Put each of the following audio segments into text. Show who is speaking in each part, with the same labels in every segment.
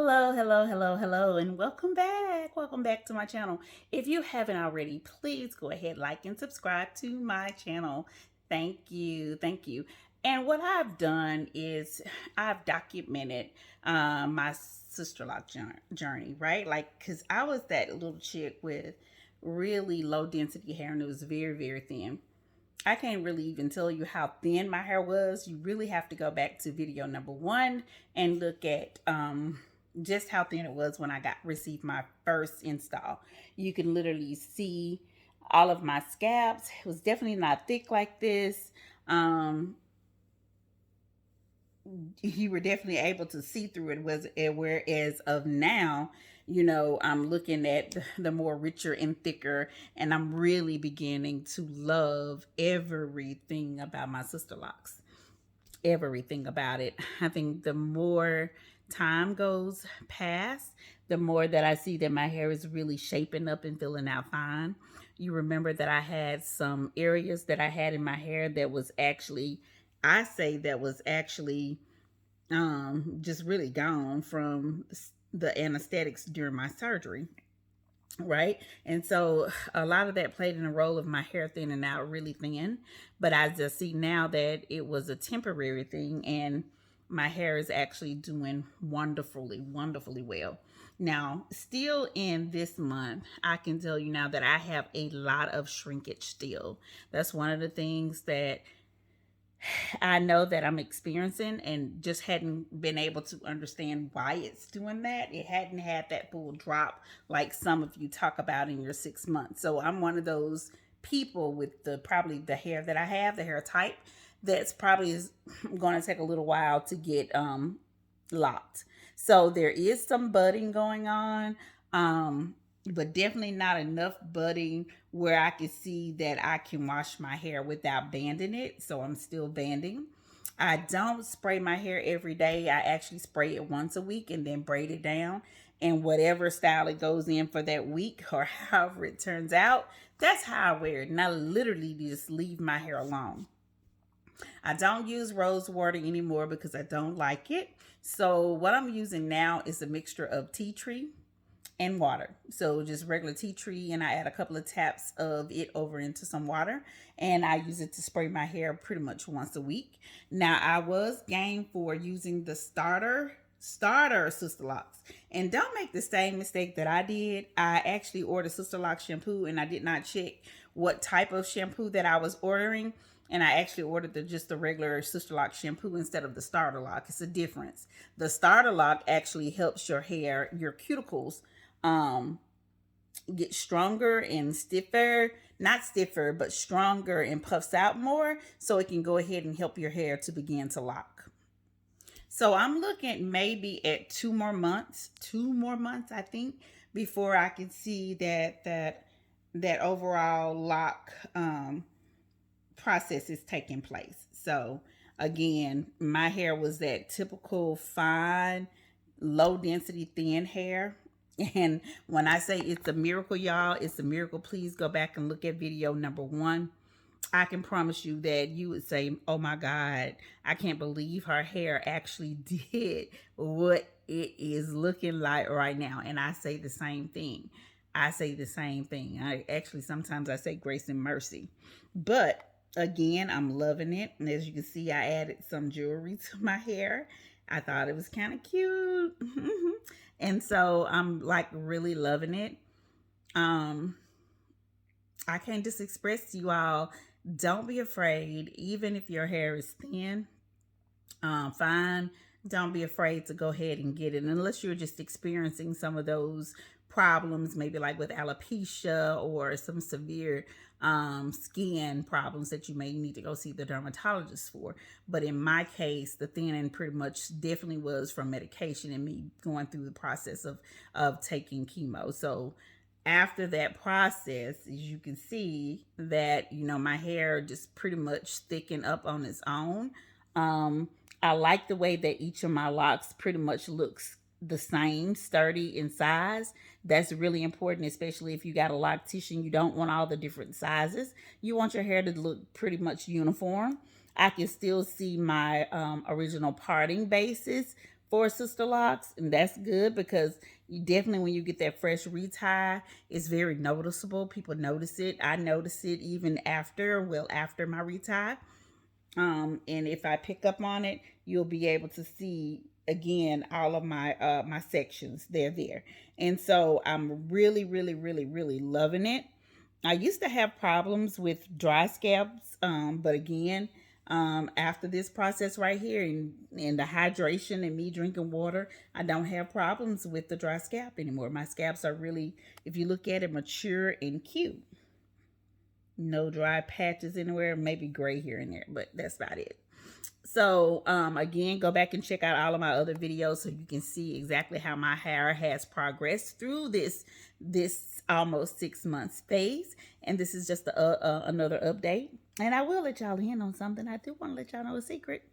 Speaker 1: Hello, hello, hello, hello, and welcome back. Welcome back to my channel. If you haven't already, please go ahead, like, and subscribe to my channel. Thank you. Thank you. And what I've done is I've documented my Sisterlock journey, right? Like, because I was that little chick with really low density hair and it was very, very thin. I can't really even tell you how thin my hair was. You really have to go back to video number one and look at just how thin it was when I got received my first install. You can literally see all of my scabs. It was definitely not thick like this. You were definitely able to see through it. Was whereas of now, I'm looking at the more richer and thicker, and I'm really beginning to love everything about my sister locks. Everything about it. I think the more time goes past, the more that I see that my hair is really shaping up and filling out fine. You remember that I had some areas that I had in my hair that was actually, I say that was actually just really gone from the anesthetics during my surgery, right? And so a lot of that played in a role of my hair thinning out really thin, but I just see now that it was a temporary thing, and my hair is actually doing wonderfully well. Now, still in this month, I can tell you now that I have a lot of shrinkage still. That's one of the things that I know that I'm experiencing, and just hadn't been able to understand why it's doing that. It hadn't had that full drop like some of you talk about in your 6 months. So I'm one of those people with probably the hair that I have, the hair type, that's probably is going to take a little while to get locked. So there is some budding going on. But definitely not enough budding where I can see that I can wash my hair without banding it. So I'm still banding. I don't spray my hair every day. I actually spray it once a week and then braid it down. And whatever style it goes in for that week or however it turns out, that's how I wear it. And I literally just leave my hair alone. I don't use rose water anymore because I don't like it. So what I'm using now is a mixture of tea tree and water. So just regular tea tree, and I add a couple of taps of it over into some water, and I use it to spray my hair pretty much once a week. Now I was game for using the starter Sister Locks, and don't make the same mistake that I did. I actually ordered Sister Lock shampoo, and I did not check what type of shampoo that I was ordering. And I actually ordered just the regular Sister Lock shampoo instead of the starter lock. It's a difference. The starter lock actually helps your hair, your cuticles, um get stronger and stiffer, not stiffer but stronger, and puffs out more, so it can go ahead and help your hair to begin to lock. So I'm looking maybe at 2 more months I think, before I can see that overall lock process is taking place. So again, my hair was that typical fine, low density, thin hair. And when I say it's a miracle, y'all, it's a miracle. Please go back and look at video number one. I can promise you that you would say, oh my God, I can't believe her hair actually did what it is looking like right now. And I say the same thing. I say the same thing. I actually, sometimes I say grace and mercy. But again, I'm loving it. And as you can see, I added some jewelry to my hair. I thought it was kind of cute. And so I'm like really loving it. Um, I can just express to you all, don't be afraid, even if your hair is thin, fine. Don't be afraid to go ahead and get it, unless you're just experiencing some of those problems, maybe like with alopecia or some severe skin problems that you may need to go see the dermatologist for. But in my case, the thinning pretty much definitely was from medication and me going through the process of taking chemo. So after that process, as you can see that, my hair just pretty much thickened up on its own. I like the way that each of my locks pretty much looks the same, sturdy in size. That's really important, especially if you got a loctician. You don't want all the different sizes. You want your hair to look pretty much uniform. I can still see my original parting bases for sister locks, and that's good because you definitely, when you get that fresh retie, it's very noticeable. People notice it. I notice it even after, well, after my retie. And if I pick up on it, you'll be able to see again all of my sections. They're there, and so I'm really, really, really, really loving it. I used to have problems with dry scalps, but again, after this process right here and the hydration and me drinking water, I don't have problems with the dry scalp anymore. My scalps are really, if you look at it, mature and cute. No dry patches anywhere, maybe gray here and there, but that's about it. So again, go back and check out all of my other videos so you can see exactly how my hair has progressed through this almost 6 months phase. And this is just another update. And I will let y'all in on something. I do want to let y'all know a secret.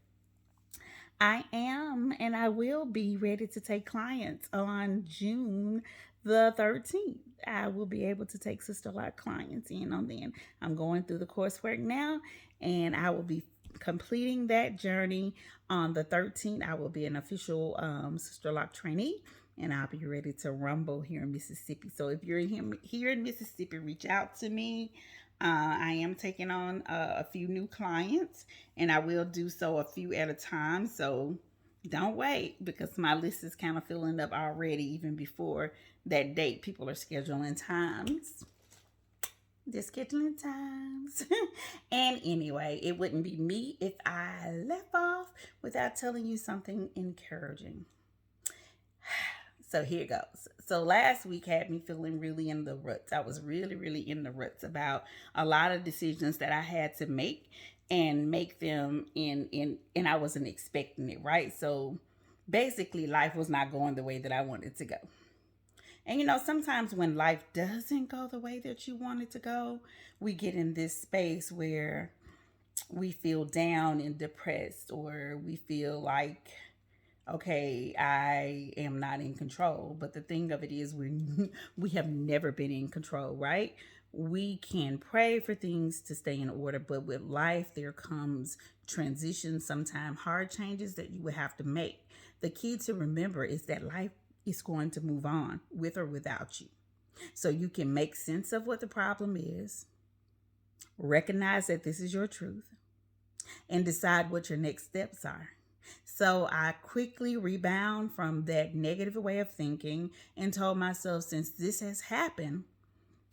Speaker 1: I am and I will be ready to take clients on June the 13th. I will be able to take Sisterlock clients in on then. I'm going through the coursework now and I will be completing that journey on the 13th. I will be an official Sisterlock trainee and I'll be ready to rumble here in Mississippi. So if you're here in Mississippi, reach out to me. I am taking on a few new clients, and I will do so a few at a time. So don't wait because my list is kind of filling up already, even before that date. People are scheduling times. They're scheduling times. And anyway, it wouldn't be me if I left off without telling you something encouraging. So here it goes. So last week had me feeling really in the ruts. I was really, really in the ruts about a lot of decisions that I had to make and make them and I wasn't expecting it, right? So basically life was not going the way that I wanted to go. And sometimes when life doesn't go the way that you want it to go, we get in this space where we feel down and depressed, or we feel like, okay, I am not in control. But the thing of it is, we have never been in control, right? We can pray for things to stay in order, but with life, there comes transitions, sometimes hard changes that you will have to make. The key to remember is that life is going to move on with or without you. So you can make sense of what the problem is, recognize that this is your truth, and decide what your next steps are. So I quickly rebound from that negative way of thinking and told myself, since this has happened,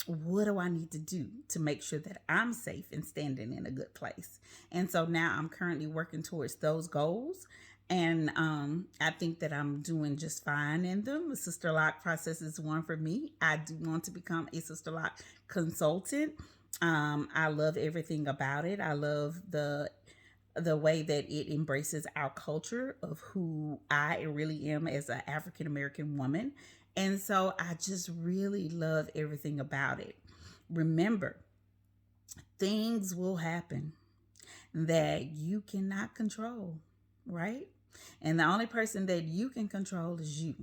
Speaker 1: what do I need to do to make sure that I'm safe and standing in a good place? And so now I'm currently working towards those goals. And I think that I'm doing just fine in them. The Sisterlock process is one for me. I do want to become a Sisterlock consultant. I love everything about it. I love the way that it embraces our culture of who I really am as an African American woman. And so I just really love everything about it. Remember, things will happen that you cannot control, right? And the only person that you can control is you.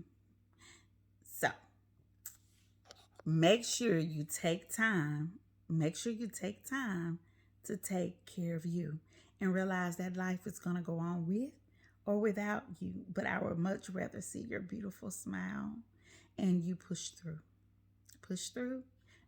Speaker 1: So make sure you take time. Make sure you take time to take care of you and realize that life is going to go on with or without you. But I would much rather see your beautiful smile and you push through. Push through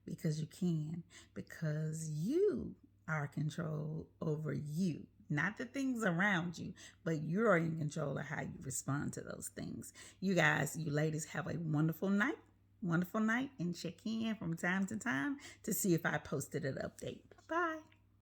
Speaker 1: because you can, because you are in control over you. Not the things around you, but you're in control of how you respond to those things. You guys, you ladies, have a wonderful night. Wonderful night, and check in from time to time to see if I posted an update.